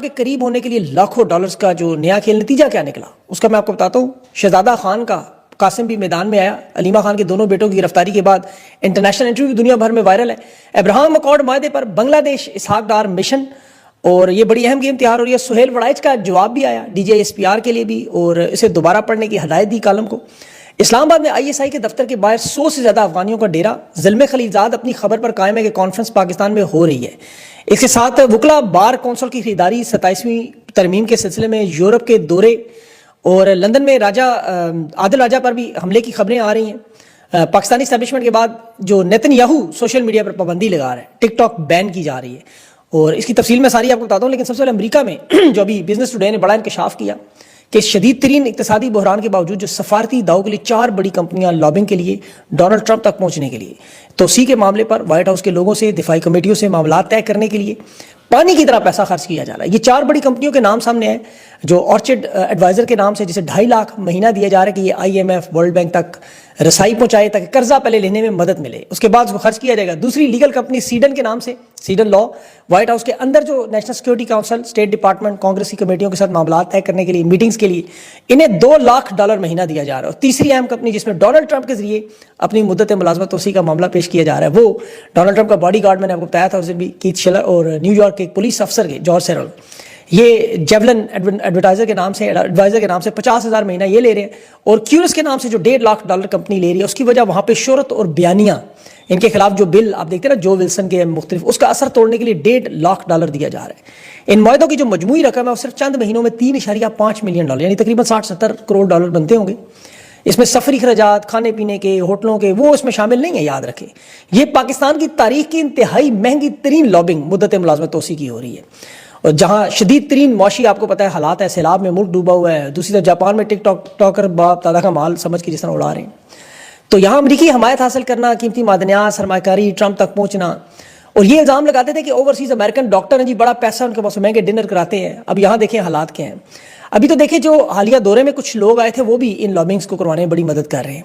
کے قریب ہونے کے لیے لاکھوں ڈالرز کا جو نیا کھیل، نتیجہ کیا نکلا اس کا میں آپ کو بتاتا ہوں. شہزادہ خان کا قاسم بھی میدان میں آیا. علیمہ خان کے دونوں بیٹوں کی گرفتاری کے بعد انٹرنیشنل انٹرویو دنیا بھر میں وائرل ہے. ابراہم اکارڈ معاہدے پر بنگلہ دیش اسحاق ڈار مشن، اور یہ بڑی اہم گیم تیار ہو رہی ہے. سہیل وڑائچ کا جواب بھی آیا D J S P R کے لیے بھی، اور اسے دوبارہ پڑھنے کی ہدایت دی کالم کو. اسلام آباد میں آئی ایس آئی کے دفتر کے باہر 100 سے زیادہ افغانیوں کا ڈیرا. ظلم خلیلزاد اپنی خبر پر قائم ہے کہ کانفرنس پاکستان میں ہو رہی ہے. اس کے ساتھ وکلا بار کونسل کی خریداری 27ویں ترمیم کے سلسلے میں یورپ کے دورے، اور لندن میں عادل راجہ پر بھی حملے کی خبریں آ رہی ہیں. پاکستانی اسٹیبلشمنٹ کے بعد جو نیتن یاہو سوشل میڈیا پر پابندی لگا رہے ہیں، ٹک ٹاک بین کی جا رہی ہے، اور اس کی تفصیل میں ساری آپ کو بتاتا ہوں. لیکن سب سے پہلے امریکہ میں جو ابھی بزنس ٹوڈے نے بڑا انکشاف کیا کہ شدید ترین اقتصادی بحران کے باوجود جو سفارتی داؤ کے لیے 4 بڑی کمپنیاں لابنگ کے لیے ڈونلڈ ٹرمپ تک پہنچنے کے لیے توسیع کے معاملے پر وائٹ ہاؤس کے لوگوں سے، دفاعی کمیٹیوں سے معاملات طے کرنے کے لیے پانی کی طرح پیسہ خرچ کیا جا رہا ہے. یہ 4 بڑی کمپنیوں کے نام سامنے ہیں جو آرچڈ ایڈوائزر کے نام سے، جسے 2.5 لاکھ مہینہ دیا جا رہا ہے کہ یہ I M F World Bank تک رسائی پہنچائے تاکہ قرضہ پہلے لینے میں مدد ملے، اس کے بعد اس کو خرچ کیا جائے گا. دوسری لیگل کمپنی سیڈن کے نام سے، سیڈن لا، وائٹ ہاؤس کے اندر جو national security council, state department, Congress کی کمیٹیوں کے ساتھ معاملات طے کرنے کے لیے، میٹنگز کے لیے انہیں $2 لاکھ مہینہ دیا جا رہا ہے. اور تیسری اہم کمپنی جس میں ڈونلڈ ٹرمپ کے ذریعے اپنی مدت ملازمت توسیع کا معاملہ پیش کیا جا رہا ہے، وہ ڈونلڈ ٹرمپ کا باڈی گارڈ میں نے آپ کو بتایا تھا، اسے بھی کیتھ شلر، اور نیو یارک کے ایک پولیس افسر کے جارج سیرل، یہ جیولن ایڈورٹائزر کے نام سے 50,000 مہینہ یہ لے رہے ہیں. اور کیورس کے نام سے جو $1.5 لاکھ کمپنی لے رہی ہے، اس کی وجہ وہاں پہ شہرت اور بیانیاں، ان کے خلاف جو بل آپ دیکھتے ہیں نا جو ولسن کے مختلف، اس کا اثر توڑنے کے لیے $1.5 لاکھ دیا جا رہا ہے. ان معاہدوں کی جو مجموعی رقم ہے وہ صرف چند مہینوں میں $3.5 ملین، یعنی تقریباً 60-70 کروڑ ڈالر بنتے ہوں گے. اس میں سفری اخراجات، کھانے پینے کے، ہوٹلوں کے، وہ اس میں شامل نہیں ہے. یاد رکھیں یہ پاکستان کی تاریخ کی انتہائی مہنگی ترین لابنگ مدت ملازمت توسیع کی ہو رہی ہے، اور جہاں شدید ترین معاشی آپ کو پتہ ہے حالات ہے، سیلاب میں ملک ڈوبا ہوا ہے. دوسری طرف جاپان میں ٹک ٹاکر باپ دادا کا مال سمجھ کے جس طرح اڑا رہے ہیں. تو یہاں امریکی حمایت حاصل کرنا، قیمتی معدنیات، سرمایہ کاری، ٹرمپ تک پہنچنا، اور یہ الزام لگاتے تھے کہ اوورسیز امریکن ڈاکٹر ہیں جی، بڑا پیسہ ان کے پاس، مہنگے ڈنر کراتے ہیں. اب یہاں دیکھیں حالات کیا ہیں. ابھی تو دیکھیں جو حالیہ دورے میں کچھ لوگ آئے تھے وہ بھی ان لابنگز کو کروانے میں بڑی مدد کر رہے ہیں،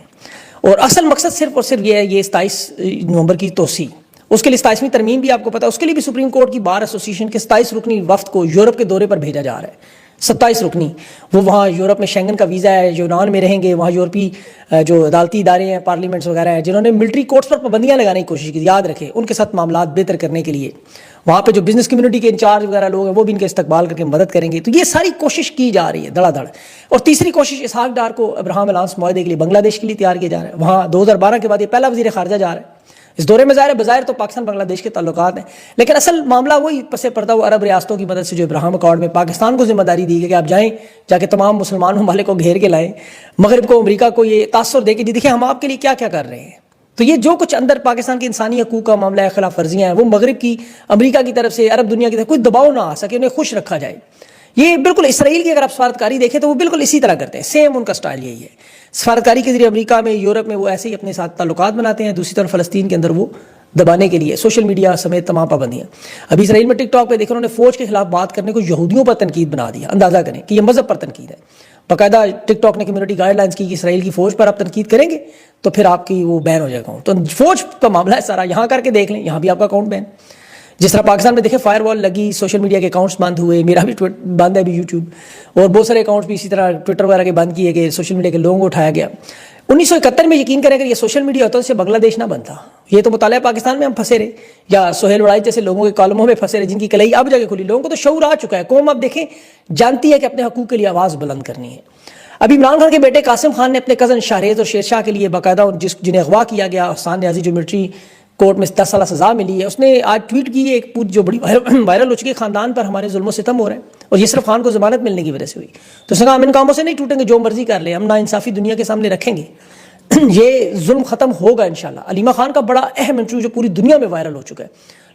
اور اصل مقصد صرف اور صرف یہ ہے، یہ 27 نومبر کی توسیع، اس کے لیے 27ویں ترمیم بھی آپ کو پتا ہے، اس کے لیے بھی سپریم کورٹ کی بار ایسوسیشن کے 27 رکنی وفد کو یورپ کے دورے پر بھیجا جا رہا ہے. 27 رکنی، وہ وہاں یورپ میں شینگن کا ویزا ہے، یونان میں رہیں گے، وہاں یورپی جو عدالتی ادارے ہیں، پارلیمنٹس وغیرہ ہیں، جنہوں نے ملٹری کورٹس پر پابندیاں لگانے کی کوشش کی. یاد رکھیں ان کے ساتھ معاملات بہتر کرنے کے لیے وہاں پہ جو بزنس کمیونٹی کے انچارج وغیرہ لوگ ہیں وہ بھی ان کے استقبال کر کے مدد کریں گے. تو یہ ساری کوشش کی جا رہی ہے دھڑا دھڑ. اور تیسری کوشش اسحاق ڈار کو ابراہم الانس معاہدے کے لیے بنگلہ دیش کے لیے تیار کیا جا رہا ہے. وہاں 2012 کے بعد یہ پہلا وزیر خارجہ جا رہا ہے اس دورے میں. بظاہر تو پاکستان بنگلہ دیش کے تعلقات ہیں، لیکن اصل معاملہ وہی پس پردہ وہ عرب ریاستوں کی مدد سے جو ابراہم اکارڈ میں پاکستان کو ذمہ داری دی گئی کہ آپ جائیں، جا کے تمام مسلمان ممالک کو گھیر کے لائیں، مغرب کو، امریکہ کو یہ تاثر دے کے جی دیکھیں ہم آپ کے لیے کیا کیا کر رہے ہیں. تو یہ جو کچھ اندر پاکستان کے انسانی حقوق کا معاملہ ہے، خلاف ورزیاں ہیں، وہ مغرب کی، امریکہ کی طرف سے، عرب دنیا کی طرف کوئی دباؤ نہ آ سکے، انہیں خوش رکھا جائے. یہ بالکل اسرائیل کی اگر آپ سفارتکاری دیکھیں تو وہ بالکل اسی طرح کرتے ہیں، سیم ان کا سٹائل یہی ہے. سفارتکاری کے ذریعے امریکہ میں، یورپ میں وہ ایسے ہی اپنے ساتھ تعلقات بناتے ہیں. دوسری طرف فلسطین کے اندر وہ دبانے کے لیے سوشل میڈیا سمیت تمام پابندیاں. ابھی اسرائیل میں ٹک ٹاک پہ دیکھیں انہوں نے فوج کے خلاف بات کرنے کو یہودیوں پر تنقید بنا دیا. اندازہ کریں کہ یہ مذہب پر تنقید ہے. باقاعدہ ٹک ٹاک نے کمیونٹی گائیڈ لائنس کی کہ اسرائیل کی فوج پر آپ تنقید کریں گے تو پھر آپ کی وہ بین ہو جائے گا. تو فوج کا معاملہ ہے سارا. یہاں کر کے دیکھ لیں، یہاں بھی آپ کا اکاؤنٹ بین. جس طرح پاکستان میں دیکھیں فائر وال لگی، سوشل میڈیا کے اکاؤنٹس بند ہوئے، میرا بھی بند ہے ابھی یوٹیوب، اور بہت سارے اکاؤنٹس بھی اسی طرح ٹویٹر وغیرہ کے بند کیے گئے، سوشل میڈیا کے لوگوں کو اٹھایا گیا. 1971 میں یقین کریں اگر یہ سوشل میڈیا ہوتا تو اسے بنگلہ دیش نہ بنتا. یہ تو مطالعہ پاکستان میں ہم پھنسے رہے، یا سہیل وڑائچ جیسے لوگوں کے کالموں میں پھنسے رہے جن کی کلئی اب جا کے کھلی. لوگوں کو تو شعور آ چکا ہے، قوم اب دیکھیں جانتی ہے کہ اپنے حقوق کے لیے آواز بلند کرنی ہے. ابھی عمران خان کے بیٹے قاسم خان نے اپنے کزن شاہریز اور شیر شاہ کے لیے باقاعدہ جنہیں اغوا کیا گیا، احسان نیازی جو ملٹری کورٹ میں 10 سالہ سزا ملی ہے، اس نے آج ٹویٹ کی ایک جو بڑی وائرل ہو چکی ہے، خاندان پر ہمارے ظلم و ستم ہو رہے ہیں، اور یہ صرف خان کو ضمانت ملنے کی وجہ سے ہوئی. تو اس نے کہا ہم ان کاموں سے نہیں ٹوٹیں گے، جو مرضی کر لیں، ہم ناانصافی دنیا کے سامنے رکھیں گے، یہ ظلم ختم ہوگا انشاءاللہ. علیمہ خان کا بڑا اہم انٹرویو جو پوری دنیا میں وائرل ہو چکا ہے،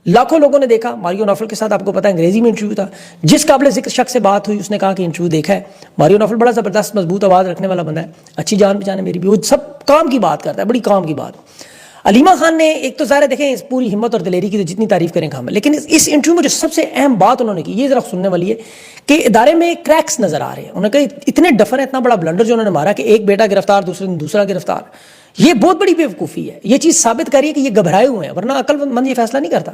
لاکھوں لوگوں نے دیکھا. ماریو نوفل کے ساتھ آپ کو پتا ہے انگریزی میں انٹرویو تھا، جس قابل ذکر شخص سے بات ہوئی اس نے کہا کہ انٹرویو دیکھا ہے. ماریو نوفل بڑا زبردست مضبوط آواز رکھنے والا بندہ ہے، اچھی جان پہچان ہے میری بھی، وہ سب کام کی بات کرتا ہے، بڑی کام کی بات. علیمہ خان نے ایک تو ظاہر دیکھیں اس پوری ہمت اور دلیری کی تو جتنی تعریف کریں کام ہے، لیکن اس انٹرویو میں جو سب سے اہم بات انہوں نے کی یہ ذرا سننے والی ہے کہ ادارے میں کریکس نظر آ رہے ہیں. انہوں نے کہا اتنے ڈفر ہے، اتنا بڑا بلنڈر جو انہوں نے مارا کہ ایک بیٹا گرفتار، دوسرے دن دوسرا گرفتار. یہ بہت بڑی بیوقوفی ہے. یہ چیز ثابت کر رہی ہے کہ یہ گھبرائے ہوئے ہیں, ورنہ عقل مند یہ فیصلہ نہیں کرتا.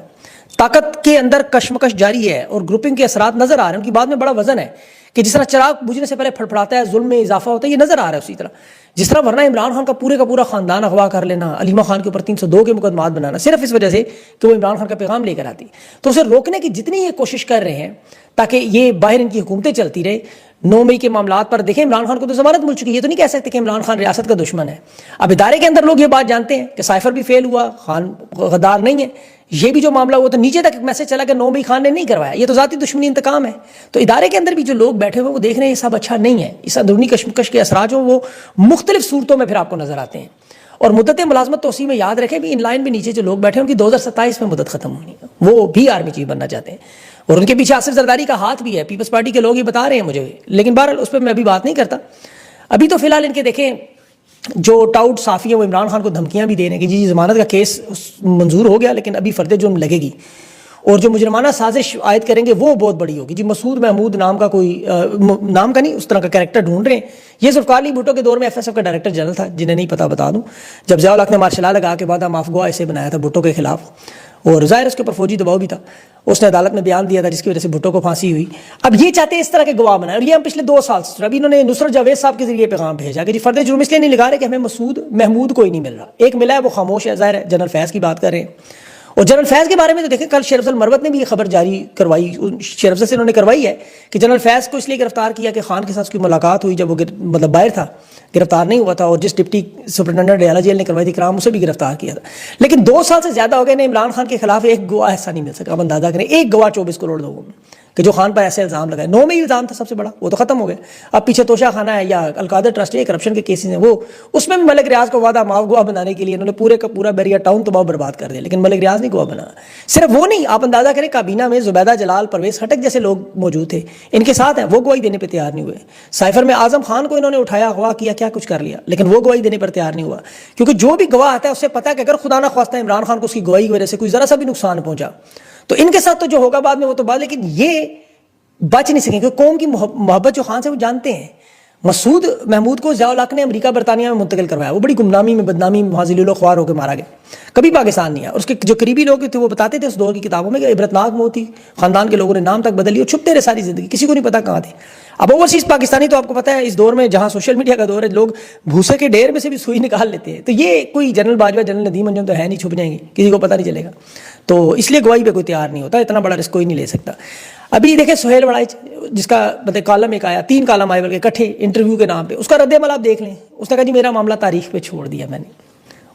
طاقت کے اندر کشمکش جاری ہے اور گروپنگ کے اثرات نظر آ رہے ہیں. ان کی بات میں بڑا وزن ہے کہ جس طرح چراغ بجھنے سے پہلے پھڑپڑاتا ہے, ظلم میں اضافہ ہوتا ہے, یہ نظر آ رہا ہے اسی طرح. جس طرح ورنہ عمران خان کا پورا خاندان اغوا کر لینا, علیمہ خان کے اوپر 302 کے مقدمات بنانا, صرف اس وجہ سے کہ وہ عمران خان کا پیغام لے کر آتی. تو اسے روکنے کی جتنی یہ کوشش کر رہے ہیں تاکہ یہ باہر ان کی حکومتیں چلتی رہے. 9 مئی کے معاملات پر دیکھیں, عمران خان کو تو ضمانت مل چکی ہے, یہ تو نہیں کہہ سکتے کہ عمران خان ریاست کا دشمن ہے. اب ادارے کے اندر لوگ یہ بات جانتے ہیں کہ سائفر بھی فیل ہوا, خان غدار نہیں ہے. یہ بھی جو معاملہ ہوا تو نیچے تک میسج چلا کہ 9 مئی خان نے نہیں کروایا, یہ تو ذاتی دشمنی انتقام ہے. تو ادارے کے اندر بھی جو لوگ بیٹھے ہوئے وہ دیکھ رہے ہیں یہ سب اچھا نہیں ہے. اس اندرونی کشمکش کے اثرات جو وہ مختلف صورتوں میں پھر آپ کو نظر آتے ہیں. اور مدت ملازمت توسیع میں یاد رکھیں بھی ان لائن میں نیچے جو لوگ بیٹھے ہیں ان کی 2027 میں مدت ختم ہونی ہے. وہ بھی آرمی چیف بننا چاہتے ہیں اور ان کے پیچھے آصف زرداری کا ہاتھ بھی ہے. پیپلز پارٹی کے لوگ یہ بتا رہے ہیں مجھے, لیکن بہرحال اس پہ میں ابھی بات نہیں کرتا. ابھی تو فی الحال ان کے دیکھیں جو ٹاؤٹ صافی ہیں وہ عمران خان کو دھمکیاں بھی دے رہے ہیں کہ جی ضمانت کا کیس منظور ہو گیا لیکن ابھی فرد جرم لگے گی اور جو مجرمانہ سازش عائد کریں گے وہ بہت بڑی ہوگی. جی مسعود محمود نام کا کوئی نام کا نہیں اس طرح کا کریکٹر ڈھونڈ رہے ہیں. یہ ذوالفقار علی بھٹو کے دور میں ایف ایس ایف کا ڈائریکٹر جنرل تھا, جنہیں نہیں پتا بتا دوں, جب ضیاء الحق نے مارشل لا لگا کے بعد معاف گواہ اسے بنایا تھا بھٹو کے خلاف, اور ظاہر اس کے اوپر فوجی دباؤ بھی تھا. اس نے عدالت میں بیان دیا تھا جس کی وجہ سے بھٹو کو پھانسی ہوئی. اب یہ چاہتے ہیں اس طرح کے گواہ بنائیں, اور یہ ہم پچھلے 2 سال سے ابھی انہوں نے نصرت جاوید صاحب کے ذریعے پیغام بھیجا کہ جی فرد جرم اس لیے نہیں لگا رہے کہ ہمیں مسعود محمود کوئی نہیں مل رہا. ایک ملا ہے وہ خاموش ہے, ظاہر ہے جنرل فیض کی بات کر رہے ہیں. اور جنرل فیض کے بارے میں تو دیکھیں کل شیر افضل مروت نے بھی یہ خبر جاری کروائی, شیر افضل سے انہوں نے کروائی ہے کہ جنرل فیض کو اس لیے گرفتار کیا کہ خان کے ساتھ اس کی ملاقات ہوئی جب وہ مطلب باہر تھا, گرفتار نہیں ہوا تھا, اور جس ڈپٹی سپرنٹینڈنٹ ریالہ جیل نے کروائی تھی کرام اسے بھی گرفتار کیا تھا. لیکن 2 سال سے زیادہ ہو گئے, عمران خان کے خلاف ایک گواہ ایسا نہیں مل سکا. اب اندازہ کریں ایک گواہ 24 کروڑ لوگوں میں کہ جو خان پر ایسے الزام لگائے. 9 میں الزام تھا سب سے بڑا, وہ تو ختم ہو گیا. اب پیچھے توشہ خانہ ہے یا القادر ٹرسٹ ہے, کرپشن کے کیسز ہیں, وہ اس میں بھی ملک ریاض کو وعدہ معاف گواہ بنانے کے لیے انہوں نے پورے کا پورا بیریا ٹاؤن تباہ برباد کر دیا, لیکن ملک ریاض نہیں گواہ بنا. صرف وہ نہیں, آپ اندازہ کریں کابینہ میں زبیدہ جلال پرویز خٹک جیسے لوگ موجود تھے, ان کے ساتھ ہیں, وہ گواہی دینے پہ تیار نہیں ہوئے. سائفر میں اعظم خان کو انہوں نے اٹھایا, اغوا کیا, کیا کچھ کر لیا, لیکن وہ گواہی دینے پر تیار نہیں ہوا, کیونکہ جو بھی گواہ آتا ہے اس سے پتا ہے کہ اگر خدا نہ خواستہ عمران خان کو اس کی گواہی کی وجہ سے کوئی ذرا سا بھی نقصان پہنچا تو ان کے ساتھ تو جو ہوگا بعد میں وہ تو بعد, لیکن یہ بچ نہیں سکیں کیونکہ قوم کی محبت جو خان سے وہ جانتے ہیں. مسعود محمود کو ضیاء الحق نے امریکہ برطانیہ میں منتقل کروایا, وہ بڑی گمنامی میں بدنامی میں ذلیل و خوار ہو کے مارا گیا, کبھی پاکستان نہیں آیا. اس کے جو قریبی لوگ تھے وہ بتاتے تھے اس دور کی کتابوں میں کہ عبرتناک موت تھی, خاندان کے لوگوں نے نام تک بدل لی اور چھپتے رہے ساری زندگی, کسی کو نہیں پتا کہاں تھے. اب اوورسیز پاکستانی تو آپ کو پتا ہے اس دور میں جہاں سوشل میڈیا کا دور ہے لوگ بھوسے کے ڈھیر میں سے بھی سوئی نکال لیتے ہیں, تو یہ کوئی جنرل باجوہ جنرل ندیم انجم تو ہے نہیں, چھپ جائیں گے, کسی کو پتہ نہیں چلے گا. تو اس لیے گواہی پہ کوئی تیار نہیں ہوتا, اتنا بڑا رسک کوئی نہیں لے سکتا. ابھی دیکھیں سہیل وڑائچ جس کا مطلب کالم ایک آیا, 3 کالم آئے بلکہ اکٹھے انٹرویو کے نام پہ, اس کا رد عمل آپ دیکھ لیں. اس نے کہا جی میرا معاملہ تاریخ پہ چھوڑ دیا میں نے,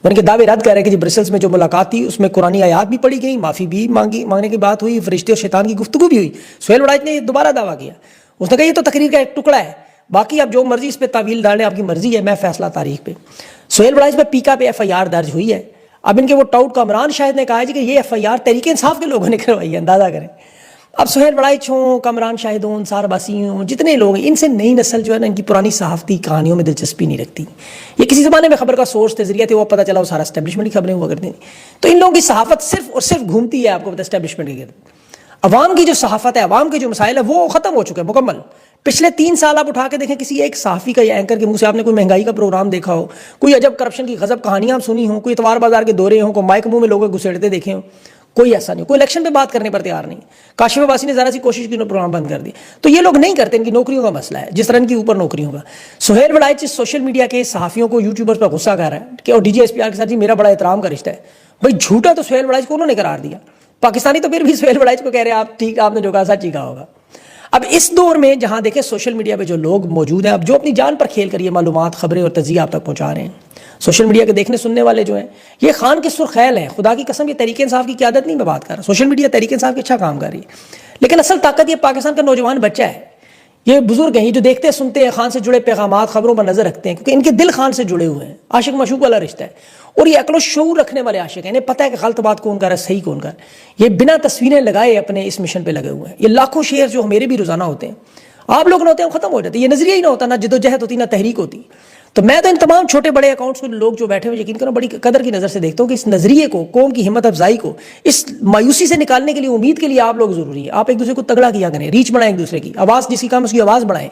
ان کے دعوے رد کر رہے ہیں کہ جی برسلز میں جو ملاقات تھی اس میں قرآنی آیات بھی پڑھی گئی, معافی بھی مانگنے کی بات ہوئی, فرشتے اور شیطان کی گفتگو بھی ہوئی. سہیل وڑائچ نے دوبارہ دعویٰ کیا, اس نے کہا یہ تو تقریر کا ایک ٹکڑا ہے, باقی آپ جو مرضی اس پہ تعویل ڈالیں آپ کی مرضی ہے, میں فیصلہ تاریخ پہ. سہیل وڑائچ پہ پیکا پہ FIR درج ہوئی ہے. اب ان کے وہ ٹاؤٹ کامران شاہد نے کہا ہے جی کہ یہ FIR تحریک انصاف کے لوگوں نے کروائی ہے, اندازہ کریں. اب سہیل وڑائچ ہوں, کامران شاہد ہوں, انصار عباسی ہوں, جتنے لوگ ہیں ان سے نئی نسل جو ہے نا ان کی پرانی صحافتی کہانیوں میں دلچسپی نہیں رکھتی. یہ کسی زمانے میں خبر کا سورس تھے, ذریعہ تھے, وہ پتہ چلا وہ سارا اسٹیبلشمنٹ کی خبریں ہوا کرتی ہیں. تو ان لوگوں کی صحافت صرف اور صرف گھومتی ہے آپ کو پتہ اسٹیبلشمنٹ کے گرد. عوام کی جو صحافت ہے, عوام کے جو مسائل ہے وہ ختم ہو چکے ہیں مکمل. پچھلے 3 سال آپ اٹھا کے دیکھیں کسی ایک صحافی کا یا اینکر کے منہ سے آپ نے کوئی مہنگائی کا پروگرام دیکھا ہو, کوئی عجب کرپشن کی غضب کہانیاں سنی ہوں, کوئی اتوار بازار کے دورے ہوں, کوئی مائک منہ میں لوگوں گھسیڑتے دیکھے ہوں, کوئی ایسا نہیں. کوئی الیکشن پہ بات کرنے پر تیار نہیں. کاشف عباسی نے ذرا سی کوشش کی, پروگرام بند کر دی. تو یہ لوگ نہیں کرتے, ان کی نوکریوں کا مسئلہ ہے جس طرح ان کی اوپر نوکریوں کا. سہیل وڑائچ سوشل میڈیا کے صحافیوں کو یوٹیوبرز پر غصہ کر رہا ہے کہ اور DGSPR کے ساتھ جی میرا بڑا احترام کا رشتہ ہے. بھائی جھوٹا تو سہیل وڑائچ کو انہوں نے قرار دیا, پاکستانی تو پھر بھی سہیل وڑائچ کو کہہ رہے ہیں آپ ٹھیک, آپ نے جو کہا سچ ٹھیک ہوگا. اب اس دور میں جہاں دیکھیں سوشل میڈیا پہ جو لوگ موجود ہیں, اب جو اپنی جان پر کھیل کر یہ معلومات, خبریں اور تجزیہ آپ تک پہنچا رہے ہیں, سوشل میڈیا کے دیکھنے سننے والے جو ہیں یہ خان کے سرخیل ہیں. خدا کی قسم یہ تحریک انصاف کی قیادت نہیں میں بات کر رہا, سوشل میڈیا تحریک انصاف کے اچھا کام کر رہی ہے, لیکن اصل طاقت یہ پاکستان کا نوجوان بچہ ہے. یہ بزرگ ہیں, یہ جو دیکھتے سنتے ہیں, خان سے جڑے پیغامات خبروں پر نظر رکھتے ہیں, کیونکہ ان کے دل خان سے جڑے ہوئے ہیں. عاشق معشوق والا رشتہ ہے, اور یہ عقل و شعور رکھنے والے عاشق ہیں. انہیں پتہ ہے کہ غلط بات کون کر رہا ہے, صحیح کون کر رہا ہے. یہ بنا تصویریں لگائے اپنے اس مشن پہ لگے ہوئے ہیں. یہ لاکھوں شیئر جو میرے بھی روزانہ ہوتے ہیں, آپ لوگ نہ ہوتے ہیں, ختم ہو جاتے. یہ نظریہ ہی نہ ہوتا, نہ جدوجہد ہوتی, نہ تحریک ہوتی. تو میں تو ان تمام چھوٹے بڑے اکاؤنٹس کو لوگ جو بیٹھے ہوئے یقین کرو بڑی قدر کی نظر سے دیکھتا ہوں کہ اس نظریے کو, قوم کی ہمت افزائی کو, اس مایوسی سے نکالنے کے لیے, امید کے لیے آپ لوگ ضروری ہے. آپ ایک دوسرے کو تگڑا کیا کریں, ریچ بڑھائیں ایک دوسرے کی, آواز جس کی کام اس کی آواز بڑھائیں,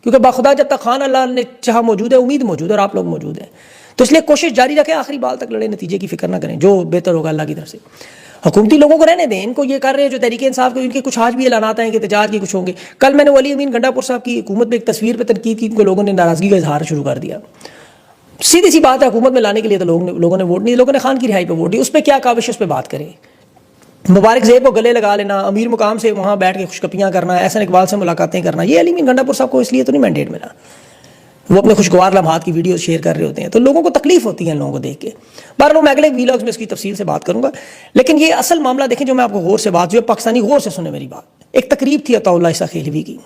کیونکہ باخدا جب تک خان اللہ نے چاہا موجود ہے, امید موجود ہے اور آپ لوگ موجود ہیں. تو اس لیے کوشش جاری رکھیں, آخری بال تک لڑیں, نتیجے کی فکر نہ کریں, جو بہتر ہوگا اللہ کی طرف سے. حکومتی لوگوں کو رہنے دیں, ان کو یہ کر رہے ہیں جو تحریک انصاف کے, ان کے کچھ آج بھی اعلانات ہیں کہ احتجاج کے کچھ ہوں گے. کل میں نے ولی امین گنڈا پور صاحب کی حکومت میں ایک تصویر پہ تنقید کی, ان کو لوگوں نے ناراضگی کا اظہار شروع کر دیا. سیدھی سی بات ہے, حکومت میں لانے کے لیے تو لوگوں نے ووٹ نہیں, لوگوں نے خان کی رہائی پہ ووٹ دی. اس پہ کیا کاوش, اس پہ بات کریں. مبارک زیب کو گلے لگا لینا, امیر مقام سے وہاں بیٹھ کے خوشکپیاں کرنا, احسن اقبال سے ملاقاتیں کرنا, یہ علی امین گنڈا پور صاحب کو اس لیے تو نہیں مینڈیٹ ملا. وہ اپنے خوشگوار لمحات کی ویڈیوز شیئر کر رہے ہوتے ہیں, تو لوگوں کو تکلیف ہوتی ہے ان لوگوں کو دیکھ کے. بہرحال میں اگلے ویلاگز میں اس کی تفصیل سے بات کروں گا, لیکن یہ اصل معاملہ دیکھیں جو میں آپ کو غور سے بات, جو پاکستانی غور سے سنیں میری بات. ایک تقریب تھی عطا اللہ عیسیٰ خیلوی کی,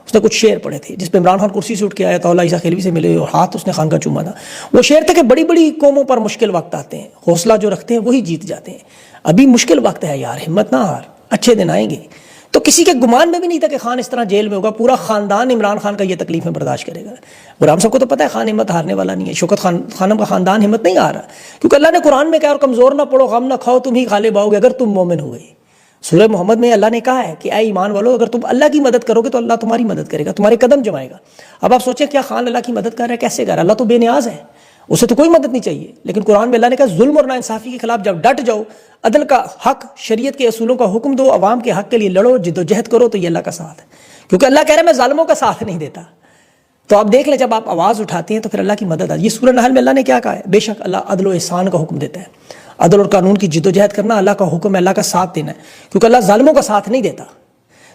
اس نے کچھ شعر پڑھے تھے جس پہ عمران خان کرسی سے اٹھ کے آیا, عطا اللہ عیسیٰ خیلوی سے ملے اور ہاتھ اس نے خان کا چوما تھا. وہ شعر تھے کہ بڑی بڑی قوموں پر مشکل وقت آتے ہیں, حوصلہ جو رکھتے ہیں وہی جیت جاتے ہیں. ابھی مشکل وقت ہے یار, ہمت نہ ہار, اچھے دن آئیں گے. تو کسی کے گمان میں بھی نہیں تھا کہ خان اس طرح جیل میں ہوگا, پورا خاندان عمران خان کا یہ تکلیفیں برداشت کرے گا. اور ہم سب کو تو پتہ ہے خان ہمت ہارنے والا نہیں ہے, شوکت خانم کا خاندان ہمت نہیں ہارا, کیونکہ اللہ نے قرآن میں کہا, اور کمزور نہ پڑو, غم نہ کھاؤ, تم ہی غالب آؤ گے اگر تم مومن ہوئے. سورہ محمد میں اللہ نے کہا ہے کہ اے ایمان والو, اگر تم اللہ کی مدد کرو گے تو اللہ تمہاری مدد کرے گا, تمہارے قدم جمائے گا. اب آپ سوچیں کیا خان اللہ کی مدد کر رہا ہے, کیسے کر رہا ہے؟ اللہ تو بے نیاز ہے, اسے تو کوئی مدد نہیں چاہیے. لیکن قرآن میں اللہ نے کہا ظلم اور ناانصافی کے خلاف جب ڈٹ جاؤ, عدل کا حق, شریعت کے اصولوں کا حکم دو, عوام کے حق کے لیے لڑو, جد و جہد کرو, تو یہ اللہ کا ساتھ ہے. کیونکہ اللہ کہہ رہا ہے میں ظالموں کا ساتھ نہیں دیتا. تو آپ دیکھ لیں جب آپ آواز اٹھاتے ہیں تو پھر اللہ کی مدد آتی ہے. یہ سورہ نحل میں اللہ نے کیا کہا ہے, بے شک اللہ عدل و احسان کا حکم دیتا ہے. عدل اور قانون کی جد و جہد کرنا اللہ کا حکم ہے, اللہ کا ساتھ دینا ہے, کیونکہ اللہ ظالموں کا ساتھ نہیں دیتا.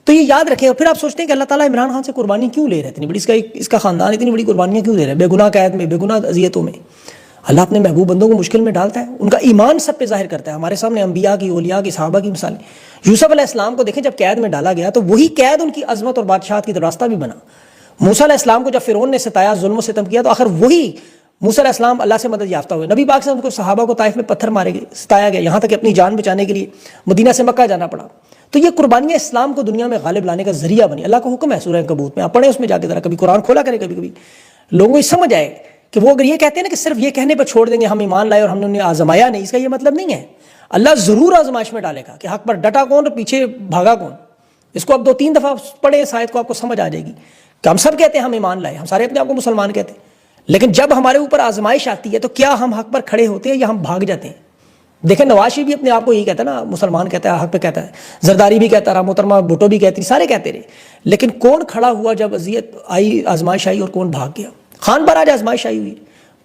تو یہ یاد رکھیں. اور پھر آپ سوچتے ہیں کہ اللہ تعالیٰ عمران خان سے قربانی کیوں لے رہے, اتنی بڑی اس کا خاندان اتنی بڑی قربانیاں کیوں دے رہے ہیں, بے گناہ قید میں, بے گناہ اذیتوں میں. اللہ اپنے محبوب بندوں کو مشکل میں ڈالتا ہے, ان کا ایمان سب پہ ظاہر کرتا ہے. ہمارے سامنے انبیاء کی, اولیاء کی, صحابہ کی مثالیں. یوسف علیہ السلام کو دیکھیں, جب قید میں ڈالا گیا تو وہی قید ان کی عظمت اور بادشاہت کی راستہ بھی بنا. موسیٰ علیہ السلام کو جب فرعون نے ستایا, ظلم و ستم کیا, تو آخر وہی موسیٰ علیہ السلام اللہ سے مدد یافتہ ہوئے. نبی پاک صلی اللہ علیہ وسلم کو, صحابہ کو طائف میں پتھر مارے گئے, ستایا گیا, یہاں تک کہ اپنی جان بچانے کے لیے مدینہ سے مکہ جانا پڑا. تو یہ قربانیاں اسلام کو دنیا میں غالب لانے کا ذریعہ بنی. اللہ کا حکم ہے سورہ عنکبوت میں, آپ پڑھیں اس میں جا کے ذرا, کبھی قرآن کھولا کریں, کبھی کبھی لوگوں کو یہ سمجھ آئے کہ وہ اگر یہ کہتے ہیں نا کہ صرف یہ کہنے پر چھوڑ دیں گے ہم ایمان لائے اور ہم نے انہیں آزمایا نہیں, اس کا یہ مطلب نہیں ہے. اللہ ضرور آزمائش میں ڈالے گا کہ حق پر ڈٹا کون اور پیچھے بھاگا کون. اس کو آپ 2-3 دفعہ پڑھیں اس آیت کو, آپ کو سمجھ آ جائے گی کہ ہم سب کہتے ہیں ہم ایمان لائے, ہم سارے اپنے آپ کو مسلمان کہتے ہیں, لیکن جب ہمارے اوپر آزمائش آتی ہے تو کیا ہم حق پر کھڑے ہوتے ہیں یا ہم بھاگ جاتے ہیں. دیکھیں نواز شریف بھی اپنے آپ کو یہی کہتا ہے نا, مسلمان کہتا ہے, حق پہ کہتا ہے. زرداری بھی کہتا رہا, محترمہ بھٹو بھی کہتی, سارے کہتے رہے, لیکن کون کھڑا ہوا جب اذیت آئی, آزمائش آئی, اور کون بھاگ گیا. خان پر آج آزمائش آئی ہوئی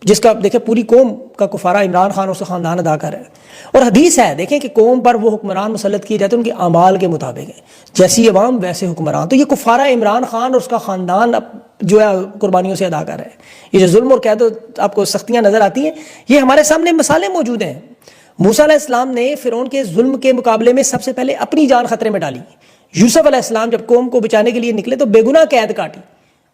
جس کا دیکھیں پوری قوم کا کفارہ عمران خان اور اس کا خاندان ادا کر رہا ہے. اور حدیث ہے دیکھیں کہ قوم پر وہ حکمران مسلط کیے جاتے ہیں ان کے اعمال کے مطابق ہیں, جیسی عوام ویسے حکمران. تو یہ کفارہ عمران خان اور اس کا خاندان جو ہے قربانیوں سے ادا کر رہا ہے. یہ جو ظلم اور قید آپ کو سختیاں نظر آتی ہیں, یہ ہمارے سامنے مثالیں موجود ہیں. موسیٰ علیہ السلام نے فرعون کے ظلم کے مقابلے میں سب سے پہلے اپنی جان خطرے میں ڈالی. یوسف علیہ السلام جب قوم کو بچانے کے لیے نکلے تو بے گناہ قید کاٹی,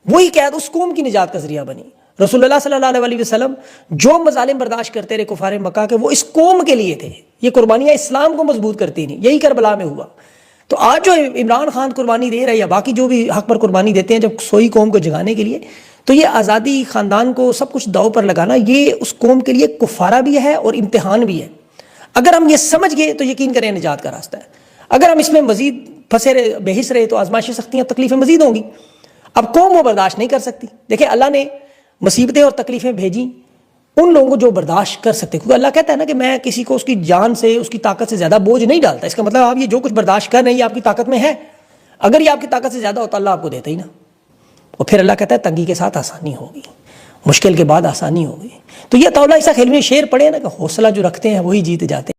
وہی قید اس قوم کی نجات کا ذریعہ بنی. رسول اللہ صلی اللہ علیہ وسلم جو مظالم برداشت کرتے رہے کفار مکہ کے, وہ اس قوم کے لیے تھے. یہ قربانیاں اسلام کو مضبوط کرتی نہیں, یہی کربلا میں ہوا. تو آج جو عمران خان قربانی دے رہا ہے یا باقی جو بھی حق پر قربانی دیتے ہیں جب سوئی قوم کو جگانے کے لیے, تو یہ آزادی, خاندان کو سب کچھ داؤ پر لگانا, یہ اس قوم کے لیے کفارہ بھی ہے اور امتحان بھی ہے. اگر ہم یہ سمجھ گئے تو یقین کریں نجات کا راستہ ہے. اگر ہم اس میں مزید پھنسے رہے, بے حس رہے, تو آزمائشیں, سختیاں, تکلیفیں مزید ہوں گی. اب قوم وہ برداشت نہیں کر سکتی. دیکھیں اللہ نے مصیبتیں اور تکلیفیں بھیجی ان لوگوں کو جو برداشت کر سکتے, کیونکہ اللہ کہتا ہے نا کہ میں کسی کو اس کی جان سے, اس کی طاقت سے زیادہ بوجھ نہیں ڈالتا. اس کا مطلب آپ یہ جو کچھ برداشت کر رہے ہیں یہ آپ کی طاقت میں ہے. اگر یہ آپ کی طاقت سے زیادہ ہوتا اللہ آپ کو دیتا ہی نا. اور پھر اللہ کہتا ہے تنگی کے ساتھ آسانی ہوگی, مشکل کے بعد آسانی ہوگی. تو یہ عطا اللہ عیسیٰ خیلوی نے شعر پڑھے نا کہ حوصلہ جو رکھتے ہیں وہی جیت جاتے ہیں.